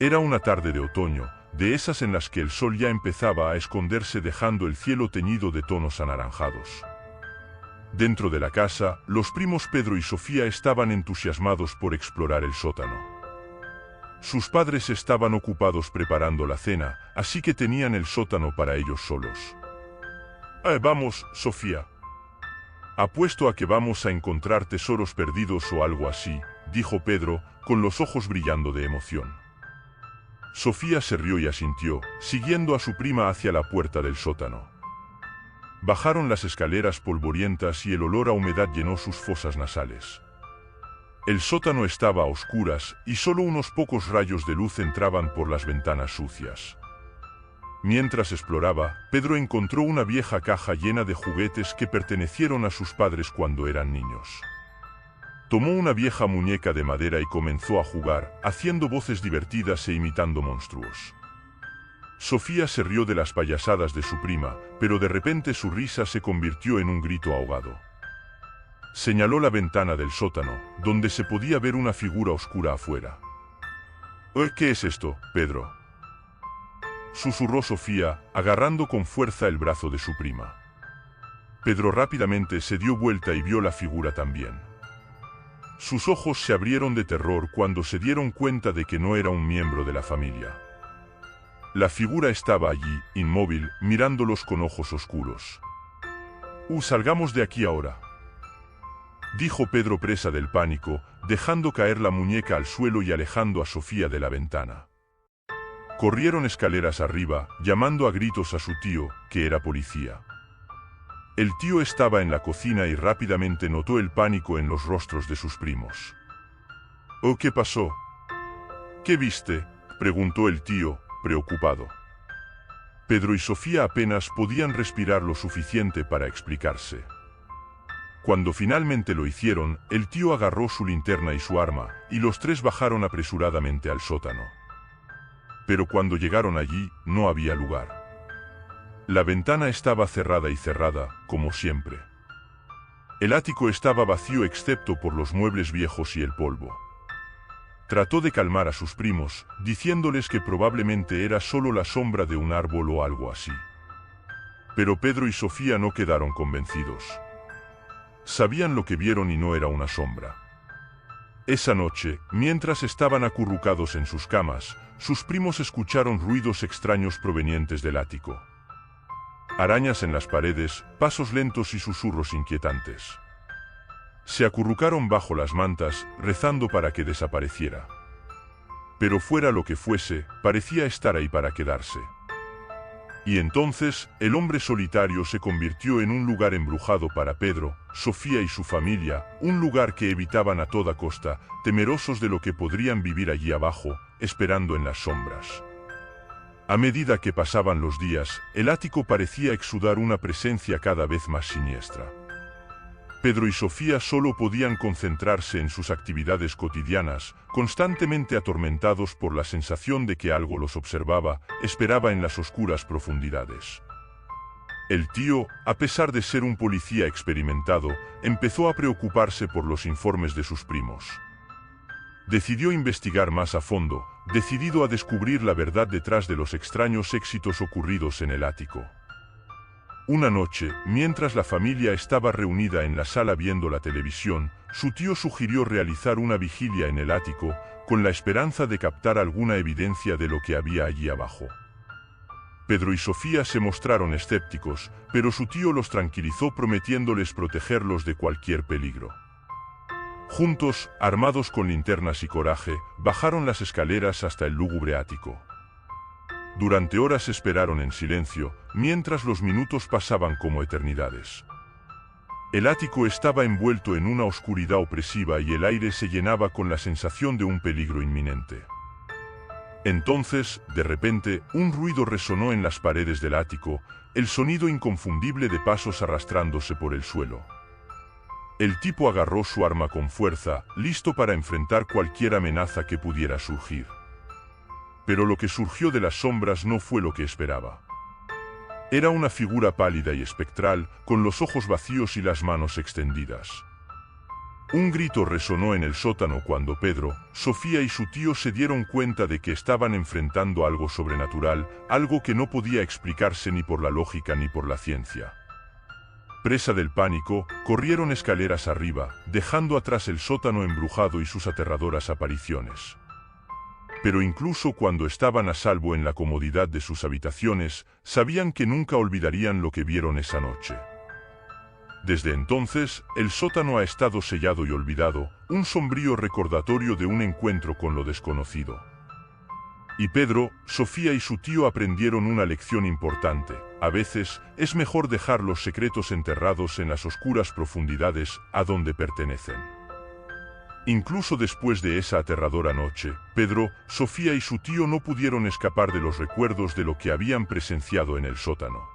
Era una tarde de otoño, de esas en las que el sol ya empezaba a esconderse dejando el cielo teñido de tonos anaranjados. Dentro de la casa, los primos Pedro y Sofía estaban entusiasmados por explorar el sótano. Sus padres estaban ocupados preparando la cena, así que tenían el sótano para ellos solos. Vamos, Sofía. Apuesto a que vamos a encontrar tesoros perdidos o algo así, dijo Pedro, con los ojos brillando de emoción. Sofía se rió y asintió, siguiendo a su prima hacia la puerta del sótano. Bajaron las escaleras polvorientas y el olor a humedad llenó sus fosas nasales. El sótano estaba a oscuras y solo unos pocos rayos de luz entraban por las ventanas sucias. Mientras exploraba, Pedro encontró una vieja caja llena de juguetes que pertenecieron a sus padres cuando eran niños. Tomó una vieja muñeca de madera y comenzó a jugar, haciendo voces divertidas e imitando monstruos. Sofía se rió de las payasadas de su prima, pero de repente su risa se convirtió en un grito ahogado. Señaló la ventana del sótano, donde se podía ver una figura oscura afuera. ¿Qué es esto, Pedro?, susurró Sofía, agarrando con fuerza el brazo de su prima. Pedro rápidamente se dio vuelta y vio la figura también. Sus ojos se abrieron de terror cuando se dieron cuenta de que no era un miembro de la familia. La figura estaba allí, inmóvil, mirándolos con ojos oscuros. Salgamos de aquí ahora, dijo Pedro presa del pánico, dejando caer la muñeca al suelo y alejando a Sofía de la ventana. Corrieron escaleras arriba, llamando a gritos a su tío, que era policía. El tío estaba en la cocina y rápidamente notó el pánico en los rostros de sus primos. ¿Qué pasó? ¿Qué viste?, preguntó el tío, preocupado. Pedro y Sofía apenas podían respirar lo suficiente para explicarse. Cuando finalmente lo hicieron, el tío agarró su linterna y su arma, y los tres bajaron apresuradamente al sótano. Pero cuando llegaron allí, no había lugar. La ventana estaba cerrada y cerrada, como siempre. El ático estaba vacío excepto por los muebles viejos y el polvo. Trató de calmar a sus primos, diciéndoles que probablemente era solo la sombra de un árbol o algo así. Pero Pedro y Sofía no quedaron convencidos. Sabían lo que vieron y no era una sombra. Esa noche, mientras estaban acurrucados en sus camas, sus primos escucharon ruidos extraños provenientes del ático. Arañas en las paredes, pasos lentos y susurros inquietantes. Se acurrucaron bajo las mantas, rezando para que desapareciera. Pero fuera lo que fuese, parecía estar ahí para quedarse. Y entonces, el hombre solitario se convirtió en un lugar embrujado para Pedro, Sofía y su familia, un lugar que evitaban a toda costa, temerosos de lo que podrían vivir allí abajo, esperando en las sombras. A medida que pasaban los días, el ático parecía exudar una presencia cada vez más siniestra. Pedro y Sofía solo podían concentrarse en sus actividades cotidianas, constantemente atormentados por la sensación de que algo los observaba, esperaba en las oscuras profundidades. El tío, a pesar de ser un policía experimentado, empezó a preocuparse por los informes de sus primos. Decidió investigar más a fondo, decidido a descubrir la verdad detrás de los extraños éxitos ocurridos en el ático. Una noche, mientras la familia estaba reunida en la sala viendo la televisión, su tío sugirió realizar una vigilia en el ático, con la esperanza de captar alguna evidencia de lo que había allí abajo. Pedro y Sofía se mostraron escépticos, pero su tío los tranquilizó prometiéndoles protegerlos de cualquier peligro. Juntos, armados con linternas y coraje, bajaron las escaleras hasta el lúgubre ático. Durante horas esperaron en silencio, mientras los minutos pasaban como eternidades. El ático estaba envuelto en una oscuridad opresiva y el aire se llenaba con la sensación de un peligro inminente. Entonces, de repente, un ruido resonó en las paredes del ático, el sonido inconfundible de pasos arrastrándose por el suelo. El tipo agarró su arma con fuerza, listo para enfrentar cualquier amenaza que pudiera surgir. Pero lo que surgió de las sombras no fue lo que esperaba. Era una figura pálida y espectral, con los ojos vacíos y las manos extendidas. Un grito resonó en el sótano cuando Pedro, Sofía y su tío se dieron cuenta de que estaban enfrentando algo sobrenatural, algo que no podía explicarse ni por la lógica ni por la ciencia. Presa del pánico, corrieron escaleras arriba, dejando atrás el sótano embrujado y sus aterradoras apariciones. Pero incluso cuando estaban a salvo en la comodidad de sus habitaciones, sabían que nunca olvidarían lo que vieron esa noche. Desde entonces, el sótano ha estado sellado y olvidado, un sombrío recordatorio de un encuentro con lo desconocido. Y Pedro, Sofía y su tío aprendieron una lección importante: a veces, es mejor dejar los secretos enterrados en las oscuras profundidades, a donde pertenecen. Incluso después de esa aterradora noche, Pedro, Sofía y su tío no pudieron escapar de los recuerdos de lo que habían presenciado en el sótano.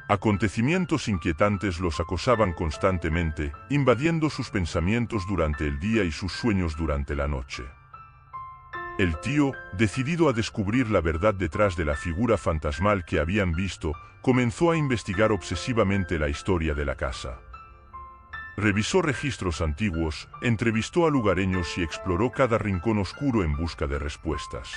Acontecimientos inquietantes los acosaban constantemente, invadiendo sus pensamientos durante el día y sus sueños durante la noche. El tío, decidido a descubrir la verdad detrás de la figura fantasmal que habían visto, comenzó a investigar obsesivamente la historia de la casa. Revisó registros antiguos, entrevistó a lugareños y exploró cada rincón oscuro en busca de respuestas.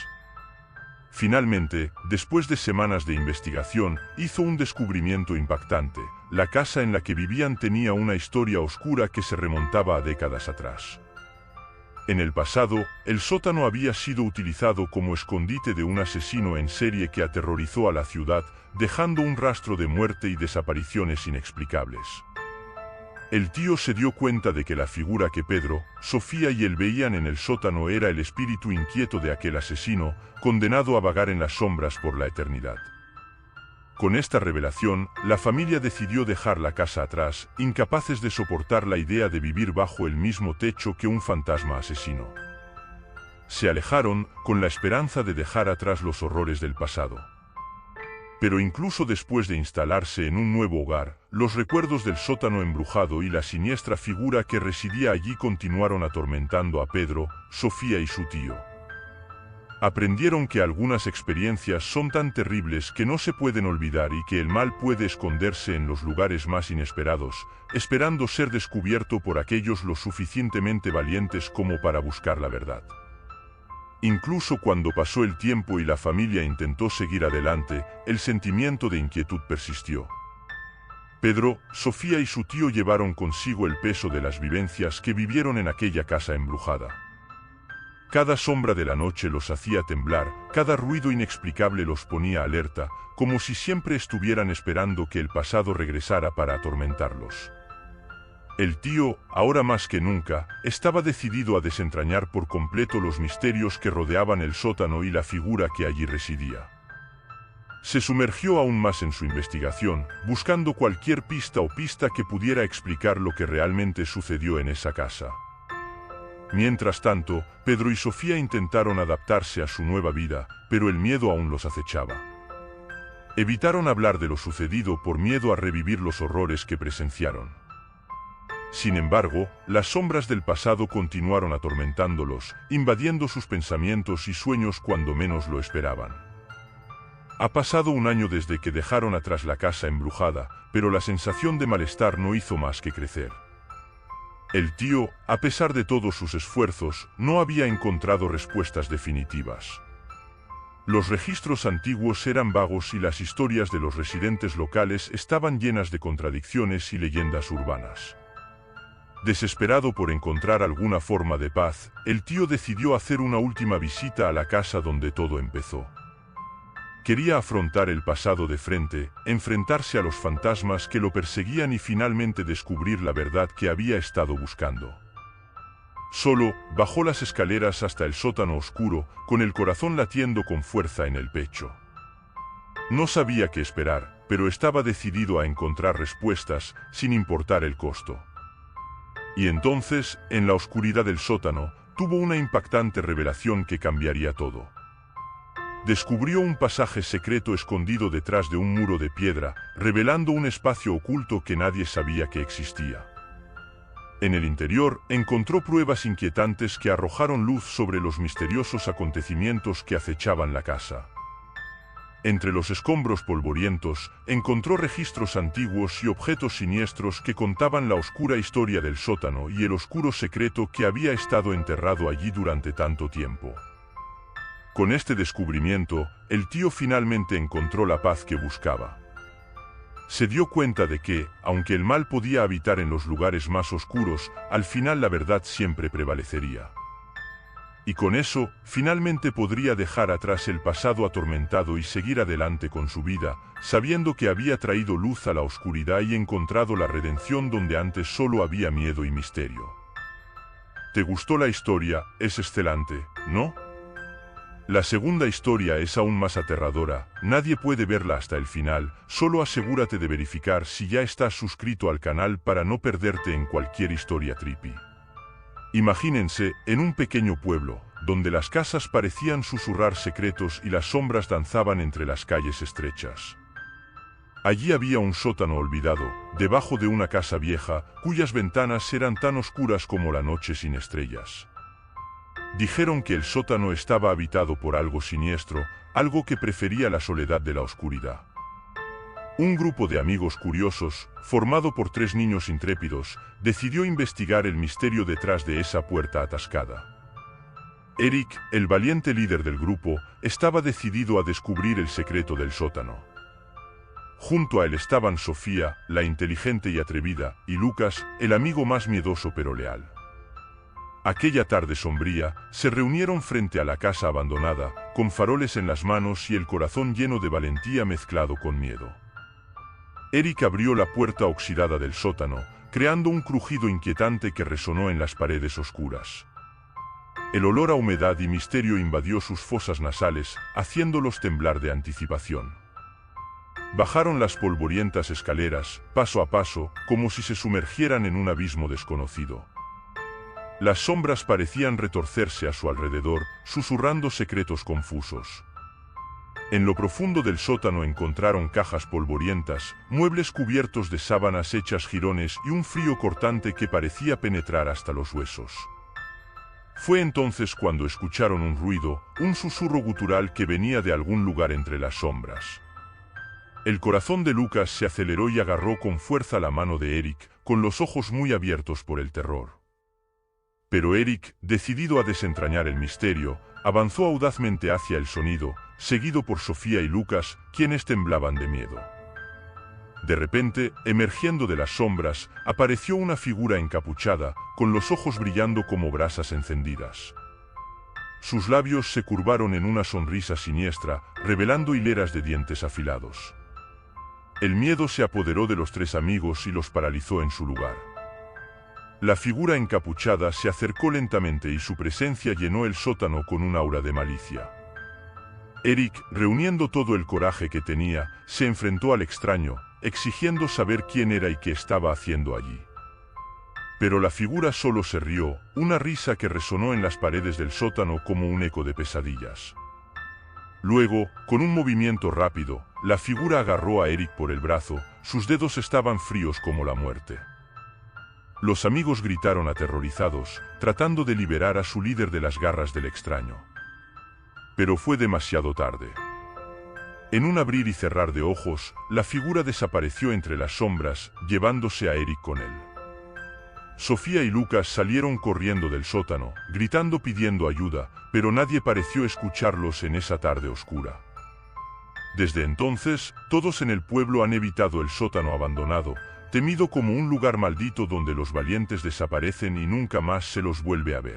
Finalmente, después de semanas de investigación, hizo un descubrimiento impactante: la casa en la que vivían tenía una historia oscura que se remontaba a décadas atrás. En el pasado, el sótano había sido utilizado como escondite de un asesino en serie que aterrorizó a la ciudad, dejando un rastro de muerte y desapariciones inexplicables. El tío se dio cuenta de que la figura que Pedro, Sofía y él veían en el sótano era el espíritu inquieto de aquel asesino, condenado a vagar en las sombras por la eternidad. Con esta revelación, la familia decidió dejar la casa atrás, incapaces de soportar la idea de vivir bajo el mismo techo que un fantasma asesino. Se alejaron, con la esperanza de dejar atrás los horrores del pasado. Pero incluso después de instalarse en un nuevo hogar, los recuerdos del sótano embrujado y la siniestra figura que residía allí continuaron atormentando a Pedro, Sofía y su tío. Aprendieron que algunas experiencias son tan terribles que no se pueden olvidar y que el mal puede esconderse en los lugares más inesperados, esperando ser descubierto por aquellos lo suficientemente valientes como para buscar la verdad. Incluso cuando pasó el tiempo y la familia intentó seguir adelante, el sentimiento de inquietud persistió. Pedro, Sofía y su tío llevaron consigo el peso de las vivencias que vivieron en aquella casa embrujada. Cada sombra de la noche los hacía temblar, cada ruido inexplicable los ponía alerta, como si siempre estuvieran esperando que el pasado regresara para atormentarlos. El tío, ahora más que nunca, estaba decidido a desentrañar por completo los misterios que rodeaban el sótano y la figura que allí residía. Se sumergió aún más en su investigación, buscando cualquier pista que pudiera explicar lo que realmente sucedió en esa casa. Mientras tanto, Pedro y Sofía intentaron adaptarse a su nueva vida, pero el miedo aún los acechaba. Evitaron hablar de lo sucedido por miedo a revivir los horrores que presenciaron. Sin embargo, las sombras del pasado continuaron atormentándolos, invadiendo sus pensamientos y sueños cuando menos lo esperaban. Ha pasado un año desde que dejaron atrás la casa embrujada, pero la sensación de malestar no hizo más que crecer. El tío, a pesar de todos sus esfuerzos, no había encontrado respuestas definitivas. Los registros antiguos eran vagos y las historias de los residentes locales estaban llenas de contradicciones y leyendas urbanas. Desesperado por encontrar alguna forma de paz, el tío decidió hacer una última visita a la casa donde todo empezó. Quería afrontar el pasado de frente, enfrentarse a los fantasmas que lo perseguían y finalmente descubrir la verdad que había estado buscando. Solo, bajó las escaleras hasta el sótano oscuro, con el corazón latiendo con fuerza en el pecho. No sabía qué esperar, pero estaba decidido a encontrar respuestas, sin importar el costo. Y entonces, en la oscuridad del sótano, tuvo una impactante revelación que cambiaría todo. Descubrió un pasaje secreto escondido detrás de un muro de piedra, revelando un espacio oculto que nadie sabía que existía. En el interior, encontró pruebas inquietantes que arrojaron luz sobre los misteriosos acontecimientos que acechaban la casa. Entre los escombros polvorientos, encontró registros antiguos y objetos siniestros que contaban la oscura historia del sótano y el oscuro secreto que había estado enterrado allí durante tanto tiempo. Con este descubrimiento, el tío finalmente encontró la paz que buscaba. Se dio cuenta de que, aunque el mal podía habitar en los lugares más oscuros, al final la verdad siempre prevalecería. Y con eso, finalmente podría dejar atrás el pasado atormentado y seguir adelante con su vida, sabiendo que había traído luz a la oscuridad y encontrado la redención donde antes solo había miedo y misterio. ¿Te gustó la historia? Es excelente, ¿no? La segunda historia es aún más aterradora, nadie puede verla hasta el final, solo asegúrate de verificar si ya estás suscrito al canal para no perderte en cualquier historia trippy. Imagínense, en un pequeño pueblo, donde las casas parecían susurrar secretos y las sombras danzaban entre las calles estrechas. Allí había un sótano olvidado, debajo de una casa vieja, cuyas ventanas eran tan oscuras como la noche sin estrellas. Dijeron que el sótano estaba habitado por algo siniestro, algo que prefería la soledad de la oscuridad. Un grupo de amigos curiosos, formado por 3 niños intrépidos, decidió investigar el misterio detrás de esa puerta atascada. Eric, el valiente líder del grupo, estaba decidido a descubrir el secreto del sótano. Junto a él estaban Sofía, la inteligente y atrevida, y Lucas, el amigo más miedoso pero leal. Aquella tarde sombría, se reunieron frente a la casa abandonada, con faroles en las manos y el corazón lleno de valentía mezclado con miedo. Eric abrió la puerta oxidada del sótano, creando un crujido inquietante que resonó en las paredes oscuras. El olor a humedad y misterio invadió sus fosas nasales, haciéndolos temblar de anticipación. Bajaron las polvorientas escaleras, paso a paso, como si se sumergieran en un abismo desconocido. Las sombras parecían retorcerse a su alrededor, susurrando secretos confusos. En lo profundo del sótano encontraron cajas polvorientas, muebles cubiertos de sábanas hechas jirones y un frío cortante que parecía penetrar hasta los huesos. Fue entonces cuando escucharon un ruido, un susurro gutural que venía de algún lugar entre las sombras. El corazón de Lucas se aceleró y agarró con fuerza la mano de Eric, con los ojos muy abiertos por el terror. Pero Eric, decidido a desentrañar el misterio, avanzó audazmente hacia el sonido, seguido por Sofía y Lucas, quienes temblaban de miedo. De repente, emergiendo de las sombras, apareció una figura encapuchada, con los ojos brillando como brasas encendidas. Sus labios se curvaron en una sonrisa siniestra, revelando hileras de dientes afilados. El miedo se apoderó de los 3 amigos y los paralizó en su lugar. La figura encapuchada se acercó lentamente y su presencia llenó el sótano con un aura de malicia. Eric, reuniendo todo el coraje que tenía, se enfrentó al extraño, exigiendo saber quién era y qué estaba haciendo allí. Pero la figura solo se rió, una risa que resonó en las paredes del sótano como un eco de pesadillas. Luego, con un movimiento rápido, la figura agarró a Eric por el brazo, sus dedos estaban fríos como la muerte. Los amigos gritaron aterrorizados, tratando de liberar a su líder de las garras del extraño. Pero fue demasiado tarde. En un abrir y cerrar de ojos, la figura desapareció entre las sombras, llevándose a Eric con él. Sofía y Lucas salieron corriendo del sótano, gritando pidiendo ayuda, pero nadie pareció escucharlos en esa tarde oscura. Desde entonces, todos en el pueblo han evitado el sótano abandonado, temido como un lugar maldito donde los valientes desaparecen y nunca más se los vuelve a ver.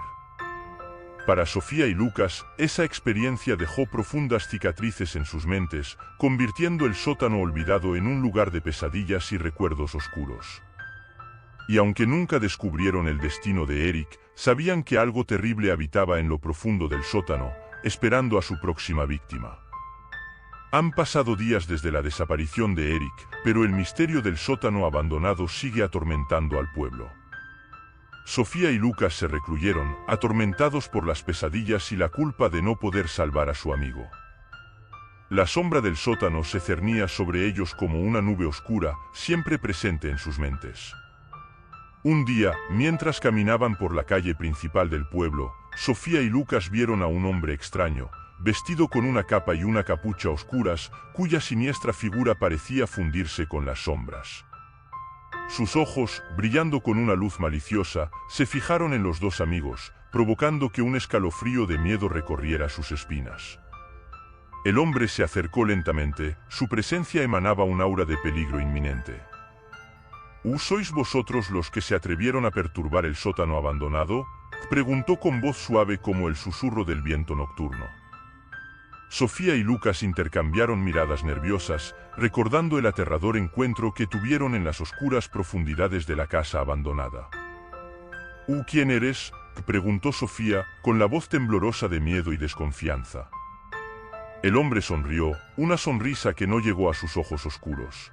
Para Sofía y Lucas, esa experiencia dejó profundas cicatrices en sus mentes, convirtiendo el sótano olvidado en un lugar de pesadillas y recuerdos oscuros. Y aunque nunca descubrieron el destino de Eric, sabían que algo terrible habitaba en lo profundo del sótano, esperando a su próxima víctima. Han pasado días desde la desaparición de Eric, pero el misterio del sótano abandonado sigue atormentando al pueblo. Sofía y Lucas se recluyeron, atormentados por las pesadillas y la culpa de no poder salvar a su amigo. La sombra del sótano se cernía sobre ellos como una nube oscura, siempre presente en sus mentes. Un día, mientras caminaban por la calle principal del pueblo, Sofía y Lucas vieron a un hombre extraño, vestido con una capa y una capucha oscuras, cuya siniestra figura parecía fundirse con las sombras. Sus ojos, brillando con una luz maliciosa, se fijaron en los dos amigos, provocando que un escalofrío de miedo recorriera sus espinas. El hombre se acercó lentamente, su presencia emanaba un aura de peligro inminente. ¿Sois vosotros los que se atrevieron a perturbar el sótano abandonado?, preguntó con voz suave como el susurro del viento nocturno. Sofía y Lucas intercambiaron miradas nerviosas, recordando el aterrador encuentro que tuvieron en las oscuras profundidades de la casa abandonada. ¿Quién eres?, preguntó Sofía, con la voz temblorosa de miedo y desconfianza. El hombre sonrió, una sonrisa que no llegó a sus ojos oscuros.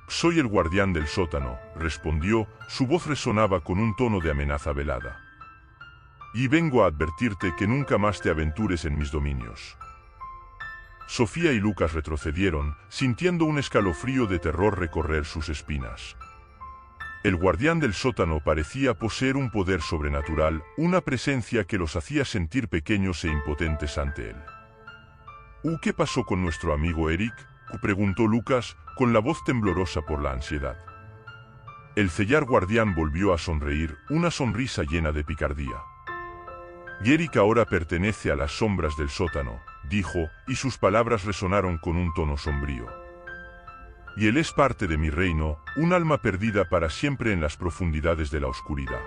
Soy el guardián del sótano, respondió, su voz resonaba con un tono de amenaza velada. Y vengo a advertirte que nunca más te aventures en mis dominios. Sofía y Lucas retrocedieron, sintiendo un escalofrío de terror recorrer sus espinas. El guardián del sótano parecía poseer un poder sobrenatural, una presencia que los hacía sentir pequeños e impotentes ante él. ¿Qué pasó con nuestro amigo Eric?, preguntó Lucas, con la voz temblorosa por la ansiedad. El cellar guardián volvió a sonreír, una sonrisa llena de picardía. Y Eric ahora pertenece a las sombras del sótano, dijo, y sus palabras resonaron con un tono sombrío. Y él es parte de mi reino, un alma perdida para siempre en las profundidades de la oscuridad.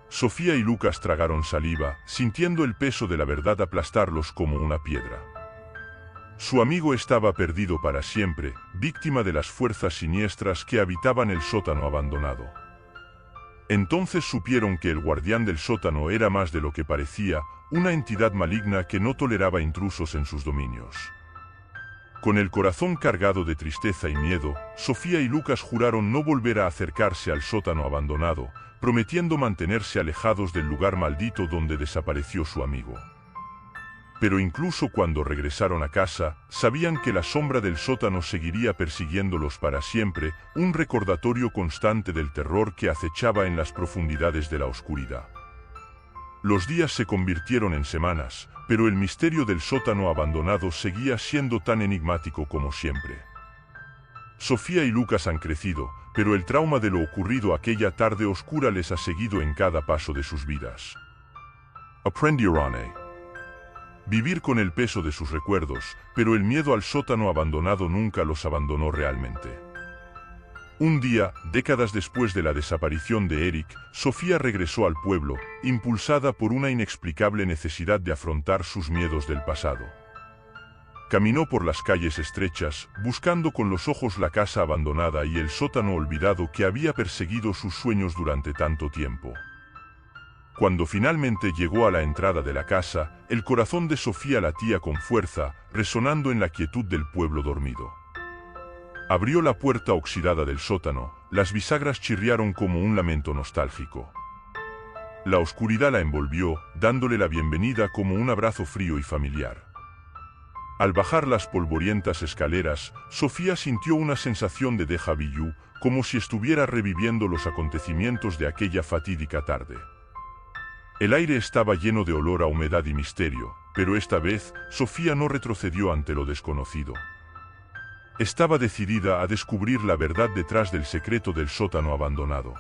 Sofía y Lucas tragaron saliva, sintiendo el peso de la verdad aplastarlos como una piedra. Su amigo estaba perdido para siempre, víctima de las fuerzas siniestras que habitaban el sótano abandonado. Entonces supieron que el guardián del sótano era más de lo que parecía, una entidad maligna que no toleraba intrusos en sus dominios. Con el corazón cargado de tristeza y miedo, Sofía y Lucas juraron no volver a acercarse al sótano abandonado, prometiendo mantenerse alejados del lugar maldito donde desapareció su amigo. Pero incluso cuando regresaron a casa, sabían que la sombra del sótano seguiría persiguiéndolos para siempre, un recordatorio constante del terror que acechaba en las profundidades de la oscuridad. Los días se convirtieron en semanas, pero el misterio del sótano abandonado seguía siendo tan enigmático como siempre. Sofía y Lucas han crecido, pero el trauma de lo ocurrido aquella tarde oscura les ha seguido en cada paso de sus vidas. Aprendieron a vivir con el peso de sus recuerdos, pero el miedo al sótano abandonado nunca los abandonó realmente. Un día, décadas después de la desaparición de Eric, Sofía regresó al pueblo, impulsada por una inexplicable necesidad de afrontar sus miedos del pasado. Caminó por las calles estrechas, buscando con los ojos la casa abandonada y el sótano olvidado que había perseguido sus sueños durante tanto tiempo. Cuando finalmente llegó a la entrada de la casa, el corazón de Sofía latía con fuerza, resonando en la quietud del pueblo dormido. Abrió la puerta oxidada del sótano, las bisagras chirriaron como un lamento nostálgico. La oscuridad la envolvió, dándole la bienvenida como un abrazo frío y familiar. Al bajar las polvorientas escaleras, Sofía sintió una sensación de déjà vu, como si estuviera reviviendo los acontecimientos de aquella fatídica tarde. El aire estaba lleno de olor a humedad y misterio, pero esta vez, Sofía no retrocedió ante lo desconocido. Estaba decidida a descubrir la verdad detrás del secreto del sótano abandonado.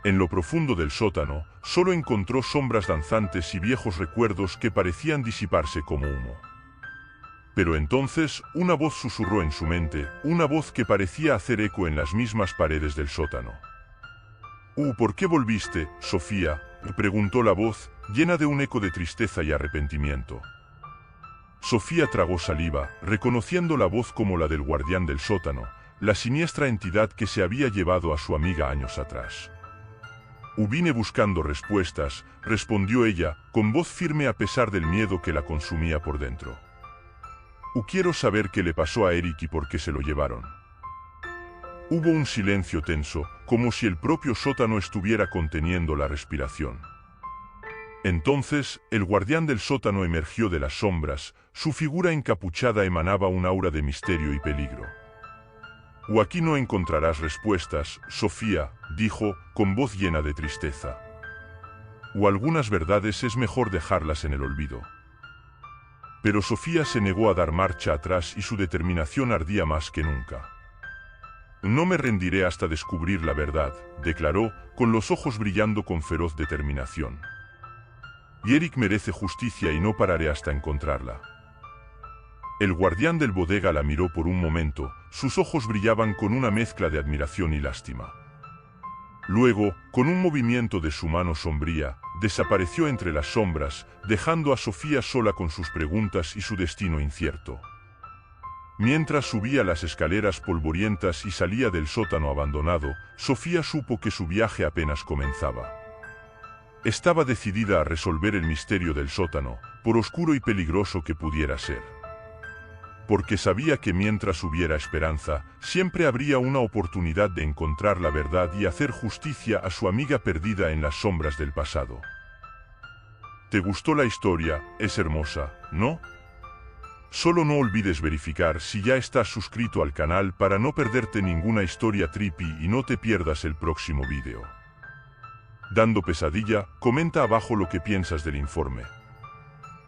En lo profundo del sótano, solo encontró sombras danzantes y viejos recuerdos que parecían disiparse como humo. Pero entonces, una voz susurró en su mente, una voz que parecía hacer eco en las mismas paredes del sótano. ¿Por qué volviste, Sofía?, preguntó la voz, llena de un eco de tristeza y arrepentimiento. Sofía tragó saliva, reconociendo la voz como la del guardián del sótano, la siniestra entidad que se había llevado a su amiga años atrás. Vine buscando respuestas, respondió ella, con voz firme a pesar del miedo que la consumía por dentro. Quiero saber qué le pasó a Eric y por qué se lo llevaron. Hubo un silencio tenso, como si el propio sótano estuviera conteniendo la respiración. Entonces, el guardián del sótano emergió de las sombras, su figura encapuchada emanaba un aura de misterio y peligro. Aquí no encontrarás respuestas, Sofía, dijo, con voz llena de tristeza. Algunas verdades es mejor dejarlas en el olvido. Pero Sofía se negó a dar marcha atrás y su determinación ardía más que nunca. No me rendiré hasta descubrir la verdad, declaró, con los ojos brillando con feroz determinación. Y Eric merece justicia y no pararé hasta encontrarla. El guardián del bodega la miró por un momento, sus ojos brillaban con una mezcla de admiración y lástima. Luego, con un movimiento de su mano sombría, desapareció entre las sombras, dejando a Sofía sola con sus preguntas y su destino incierto. Mientras subía las escaleras polvorientas y salía del sótano abandonado, Sofía supo que su viaje apenas comenzaba. Estaba decidida a resolver el misterio del sótano, por oscuro y peligroso que pudiera ser. Porque sabía que mientras hubiera esperanza, siempre habría una oportunidad de encontrar la verdad y hacer justicia a su amiga perdida en las sombras del pasado. ¿Te gustó la historia? Es hermosa, ¿no? Solo no olvides verificar si ya estás suscrito al canal para no perderte ninguna historia trippy y no te pierdas el próximo vídeo. Dando pesadilla, comenta abajo lo que piensas del informe.